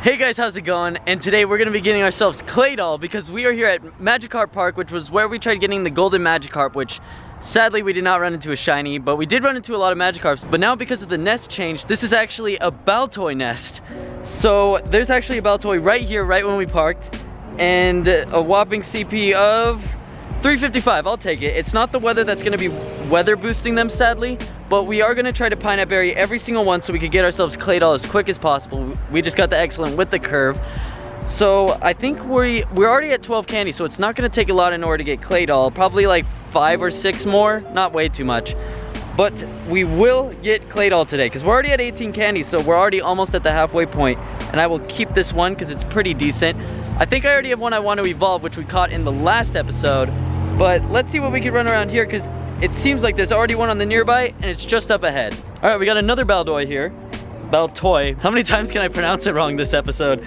Hey guys, how's it going? And today we're going to be getting ourselves Claydol because we are here at Magikarp Park, which was where we tried getting the golden Magikarp, which sadly we did not run into a shiny, but we did run into a lot of Magikarps. But now because of the nest change, this is actually a Baltoy nest. So there's actually a Baltoy right here, right when we parked, and a whopping CP of 355. I'll take it. It's not the weather that's going to be weather boosting them, sadly, but we are going to try to Pineapple Berry every single one so we could get ourselves Claydol as quick as possible. We just got the excellent with the curve. So I think we're already at 12 candy, so it's not going to take a lot in order to get Claydol. Probably like 5 or 6 more, not way too much. But we will get Claydol today because we're already at 18 candy, so we're already almost at the halfway point. And I will keep this one because it's pretty decent. I think I already have one I want to evolve, which we caught in the last episode. But let's see what we can run around here because it seems like there's already one on the nearby and it's just up ahead. All right, we got another Baltoy here. Baltoy. How many times can I pronounce it wrong this episode?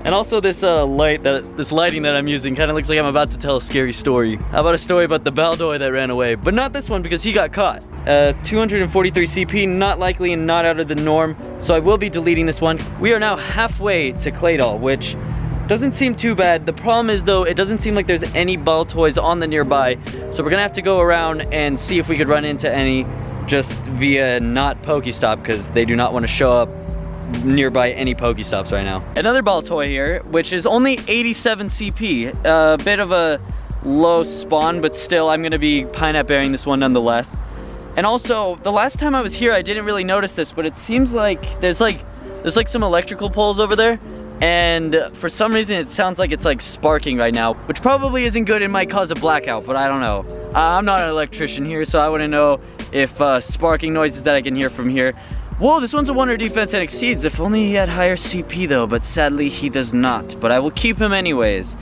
And also this lighting that I'm using kind of looks like I'm about to tell a scary story. How about a story about the Baltoy that ran away? But not this one because he got caught. 243 CP, not likely and not out of the norm. So I will be deleting this one. We are now halfway to Claydol, which doesn't seem too bad. The problem is though, it doesn't seem like there's any Baltoys on the nearby. So we're gonna have to go around and see if we could run into any just via not Pokestop because they do not want to show up nearby any Pokestops right now. Another Baltoy here, which is only 87 CP. A bit of a low spawn, but still I'm gonna be Pineapple Berrying this one nonetheless. And also, the last time I was here, I didn't really notice this, but it seems like there's like some electrical poles over there. And for some reason it sounds like it's like sparking right now, which probably isn't good. It might cause a blackout, but I don't know. I'm not an electrician here, so I wouldn't know if sparking noises that I can hear from here. Whoa, this one's a wonder defense and exceeds. If only he had higher CP though, but sadly he does not. But I will keep him anyways.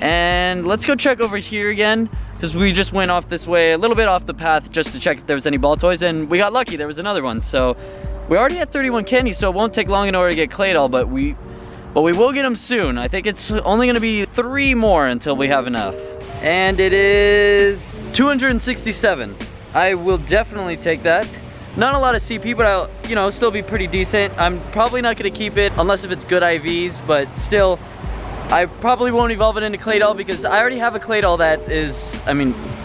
And let's go check over here again, because we just went off this way, a little bit off the path, just to check if there was any Baltoys, and we got lucky, there was another one. So we're already at 31 candy, so it won't take long in order to get Claydol, but we will get them soon. I think it's only gonna be 3 more until we have enough. And it is 267. I will definitely take that. Not a lot of CP, but I'll, you know, still be pretty decent. I'm probably not gonna keep it unless if it's good IVs, but still, I probably won't evolve it into Claydol because I already have a Claydol that is, I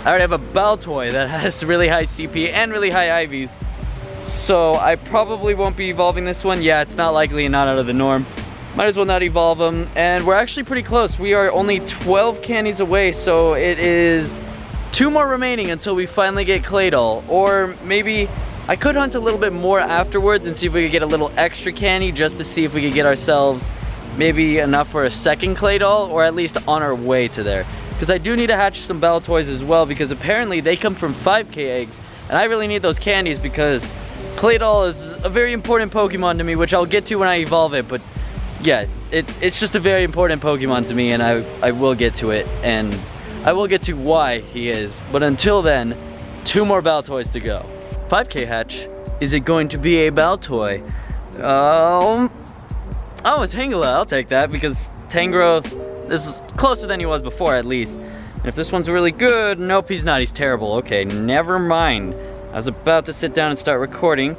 already have a Baltoy that has really high CP and really high IVs. So I probably won't be evolving this one. Yeah, it's not likely and not out of the norm. Might as well not evolve them. And we're actually pretty close. We are only 12 candies away, so it is 2 more remaining until we finally get Claydol. Or maybe I could hunt a little bit more afterwards and see if we could get a little extra candy just to see if we could get ourselves maybe enough for a second Claydol, or at least on our way to there. Because I do need to hatch some Baltoys as well, because apparently they come from 5K eggs, and I really need those candies because Claydol is a very important Pokemon to me, which I'll get to when I evolve it, but yeah, it's just a very important Pokemon to me, and I will get to it, and I will get to why he is. But until then, 2 more Baltoys to go. 5K hatch. Is it going to be a Baltoy? Oh, a Tangela. I'll take that because Tangrowth is closer than he was before, at least. And if this one's really good, nope, he's not. He's terrible. Okay, never mind. I was about to sit down and start recording,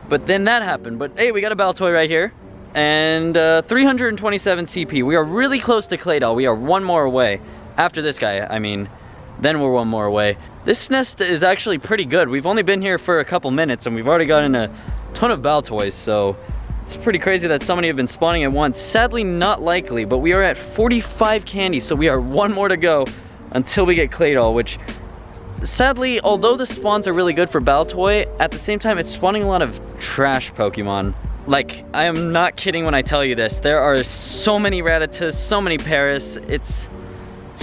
but then that happened. But hey, we got a Baltoy right here. And 327 CP. We are really close to Claydol. We are 1 more away. After this guy, then we're 1 more away. This nest is actually pretty good. We've only been here for a couple minutes and we've already gotten a ton of Baltoys, so it's pretty crazy that so many have been spawning at once. Sadly, not likely, but we are at 45 candy, so we are 1 more to go until we get Claydol, which sadly, although the spawns are really good for Baltoy, at the same time, it's spawning a lot of trash Pokemon. Like, I am not kidding when I tell you this. There are so many Rattatas, so many Paris. It's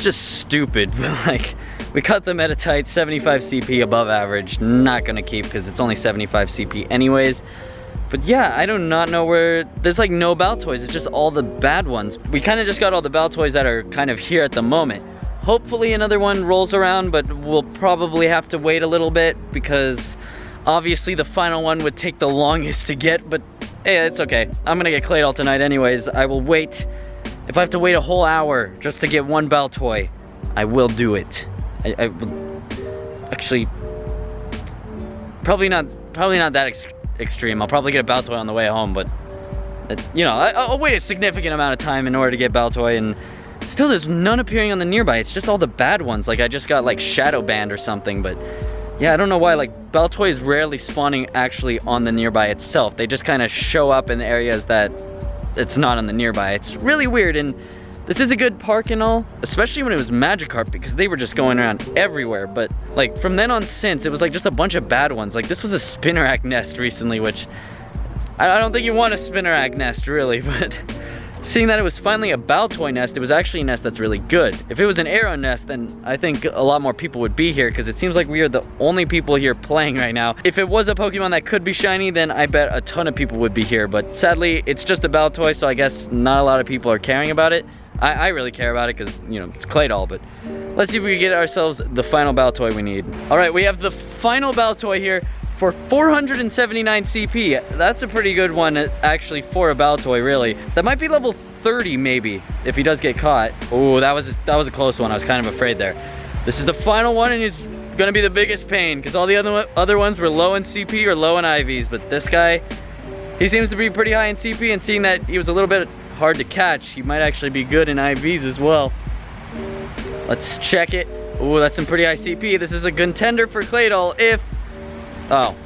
just stupid. Like, we cut them at a tight 75 CP above average. Not gonna keep because it's only 75 CP anyways. But yeah, I do not know where, there's like no Baltoys. It's just all the bad ones. We kind of just got all the Baltoys that are kind of here at the moment. Hopefully another one rolls around, but we'll probably have to wait a little bit because obviously the final one would take the longest to get, but hey, it's okay. I'm gonna get Claydol tonight anyways. I will wait. If I have to wait a whole hour just to get 1 Baltoy, I will do it. I will actually, probably not that extreme. I'll probably get a Baltoy on the way home, but You know, I'll wait a significant amount of time in order to get Baltoy, and still there's none appearing on the nearby. It's just all the bad ones. Like I just got like shadow banned or something, but yeah, I don't know why. Like Baltoy is rarely spawning actually on the nearby itself. They just kind of show up in areas that it's not on the nearby. It's really weird, and this is a good park and all, especially when it was Magikarp, because they were just going around everywhere. But like from then on since, it was like just a bunch of bad ones. Like this was a Spinnerack nest recently, which I don't think you want a Spinnerack nest really, but seeing that it was finally a Baltoy nest, it was actually a nest that's really good. If it was an Arrow nest, then I think a lot more people would be here, because it seems like we are the only people here playing right now. If it was a Pokemon that could be shiny, then I bet a ton of people would be here, but sadly it's just a Baltoy, so I guess not a lot of people are caring about it. I really care about it because, you know, it's Claydol, but let's see if we can get ourselves the final Baltoy we need. All right, we have the final Baltoy here for 479 CP. That's a pretty good one actually for a Baltoy, really. That might be level 30 maybe if he does get caught. Oh, that was a close one. I was kind of afraid there. This is the final one, and he's gonna be the biggest pain because all the other ones were low in CP or low in IVs, but this guy, he seems to be pretty high in CP, and seeing that he was a little bit hard to catch, he might actually be good in IVs as well. Let's check it. Oh, that's some pretty high CP. This is a contender for Claydol if... Oh,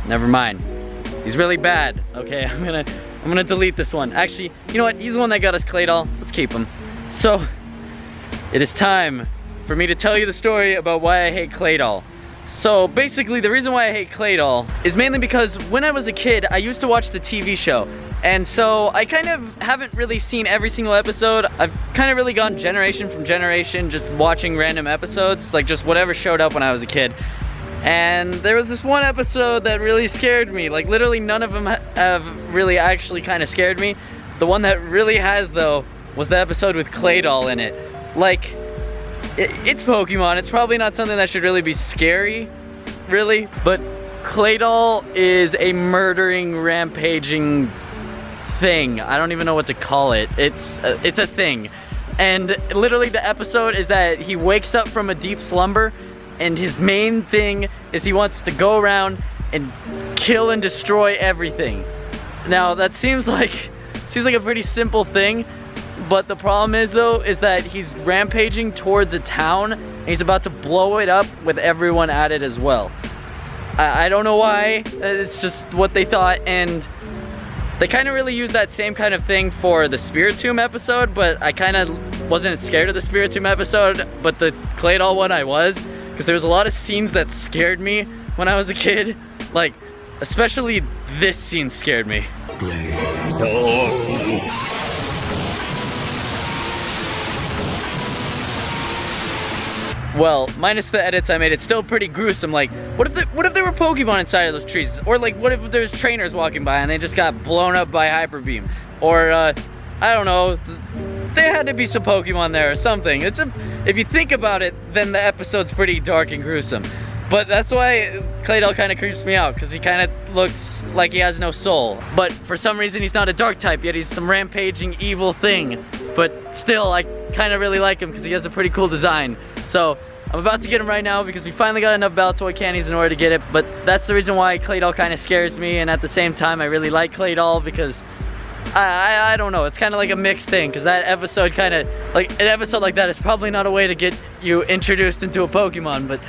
never mind. He's really bad. Okay, I'm gonna delete this one. Actually, you know what? He's the one that got us Claydol. Let's keep him. So, it is time for me to tell you the story about why I hate Claydol. So basically, the reason why I hate Claydol is mainly because when I was a kid, I used to watch the TV show. And so I kind of haven't really seen every single episode. I've kind of really gone generation from generation, just watching random episodes, like just whatever showed up when I was a kid. And there was this one episode that really scared me. Like literally none of them have really actually kind of scared me. The one that really has though was the episode with Claydol in it. Like, it's Pokemon. It's probably not something that should really be scary, really. But Claydol is a murdering, rampaging thing. I don't even know what to call it. It's a thing. And literally the episode is that he wakes up from a deep slumber, and his main thing is he wants to go around and kill and destroy everything. Now that seems like a pretty simple thing, but the problem is though is that he's rampaging towards a town and he's about to blow it up with everyone at it as well. I don't know why. It's just what they thought, and they kind of really used that same kind of thing for the Spiritomb episode, but I kind of wasn't scared of the Spiritomb episode, but the Claydol one I was, because there was a lot of scenes that scared me when I was a kid. Like, especially this scene scared me. Well, minus the edits I made, it's still pretty gruesome. Like, what if there were Pokemon inside of those trees? Or like, what if there's trainers walking by and they just got blown up by Hyper Beam? Or, I don't know, there had to be some Pokemon there or something. If you think about it, then the episode's pretty dark and gruesome. But that's why Claydol kind of creeps me out, because he kind of looks like he has no soul. But for some reason he's not a dark type, yet he's some rampaging evil thing. But still, I kind of really like him because he has a pretty cool design. So I'm about to get him right now because we finally got enough Baltoy candies in order to get it. But that's the reason why Claydol kind of scares me, and at the same time I really like Claydol because I don't know, it's kind of like a mixed thing, because that episode kind of, like an episode like that is probably not a way to get you introduced into a Pokemon, but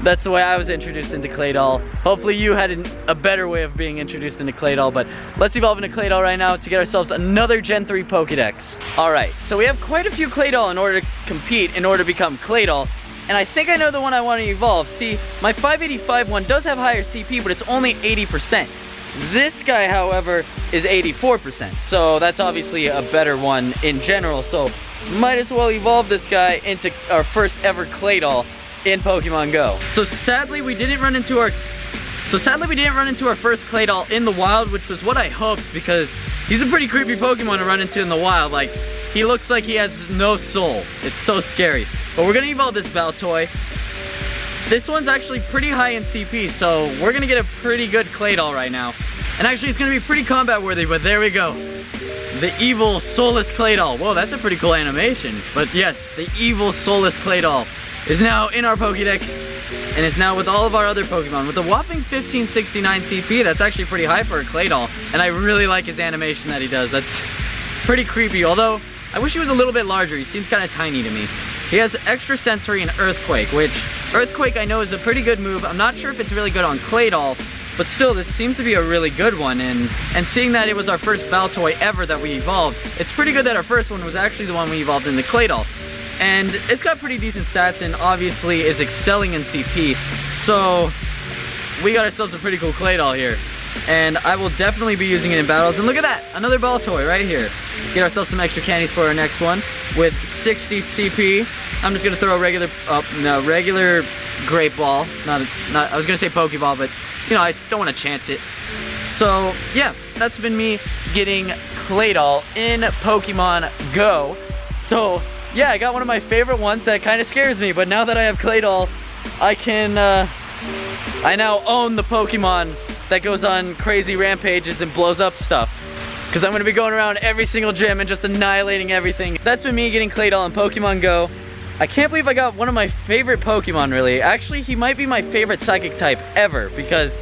that's the way I was introduced into Claydol. Hopefully you had a better way of being introduced into Claydol, but let's evolve into Claydol right now to get ourselves another Gen 3 Pokedex. Alright, so we have quite a few Claydol in order to compete, in order to become Claydol, and I think I know the one I want to evolve. See, my 585 one does have higher CP, but it's only 80%. This guy, however, is 84%, so that's obviously a better one in general, so might as well evolve this guy into our first ever Claydol in Pokemon Go. So sadly we didn't run into our first Claydol in the wild, which was what I hoped, because he's a pretty creepy Pokemon to run into in the wild. Like, he looks like he has no soul. It's so scary. But we're gonna evolve this Baltoy. This one's actually pretty high in CP, so we're gonna get a pretty good Claydol right now. And actually it's gonna be pretty combat worthy, but there we go. The evil soulless Claydol. Whoa, that's a pretty cool animation. But yes, the evil soulless Claydol is now in our Pokédex. and is now with all of our other Pokemon with a whopping 1569 CP. That's actually pretty high for a Claydol, and I really like his animation that he does. That's pretty creepy, although I wish he was a little bit larger. He seems kind of tiny to me. He has Extra Sensory and Earthquake, which Earthquake I know is a pretty good move. I'm not sure if it's really good on Claydol, but still, this seems to be a really good one, and seeing that it was our first Baltoy ever that we evolved, it's pretty good that our first one was actually the one we evolved in the Claydol. And it's got pretty decent stats and obviously is excelling in CP, so we got ourselves a pretty cool Claydol here. And I will definitely be using it in battles. And look at that, another Baltoy right here. Get ourselves some extra candies for our next one with 60 CP. I'm just gonna throw a regular Great Ball. I was gonna say Pokeball, but you know, I don't want to chance it. So yeah, that's been me getting Claydol in Pokemon Go. So yeah, I got one of my favorite ones that kind of scares me, but now that I have Claydol, I can, I now own the Pokemon that goes on crazy rampages and blows up stuff. Because I'm going to be going around every single gym and just annihilating everything. That's been me getting Claydol in Pokemon Go. I can't believe I got one of my favorite Pokemon, really. Actually, he might be my favorite Psychic type ever, because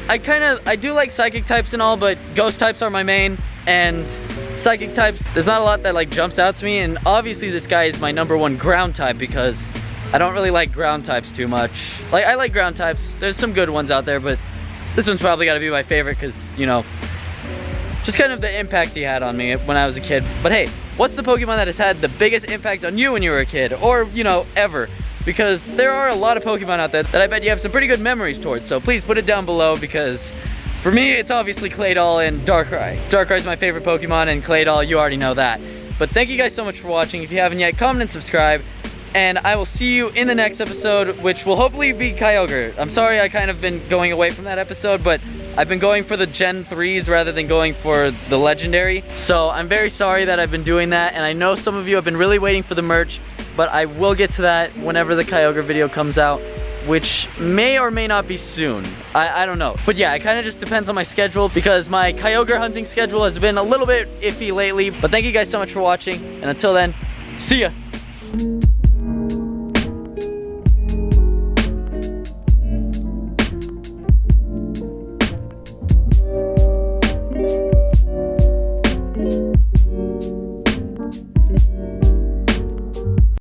I do like Psychic types and all, but Ghost types are my main, and Psychic types, there's not a lot that like jumps out to me, and obviously this guy is my #1 ground type because I don't really like ground types too much. Like, I like ground types, there's some good ones out there, but this one's probably gotta be my favorite because, you know, just kind of the impact he had on me when I was a kid. But hey, what's the Pokemon that has had the biggest impact on you when you were a kid? Or, you know, ever? Because there are a lot of Pokemon out there that I bet you have some pretty good memories towards. So please put it down below, because for me, it's obviously Claydol and Darkrai. Darkrai is my favorite Pokemon, and Claydol, you already know that. But thank you guys so much for watching. If you haven't yet, comment and subscribe. And I will see you in the next episode, which will hopefully be Kyogre. I'm sorry I kind of been going away from that episode, but I've been going for the Gen 3s rather than going for the Legendary. So I'm very sorry that I've been doing that, and I know some of you have been really waiting for the merch, but I will get to that whenever the Kyogre video comes out, which may or may not be soon. I don't know. But yeah, it kind of just depends on my schedule, because my Kyogre hunting schedule has been a little bit iffy lately. But thank you guys so much for watching, and until then, see ya!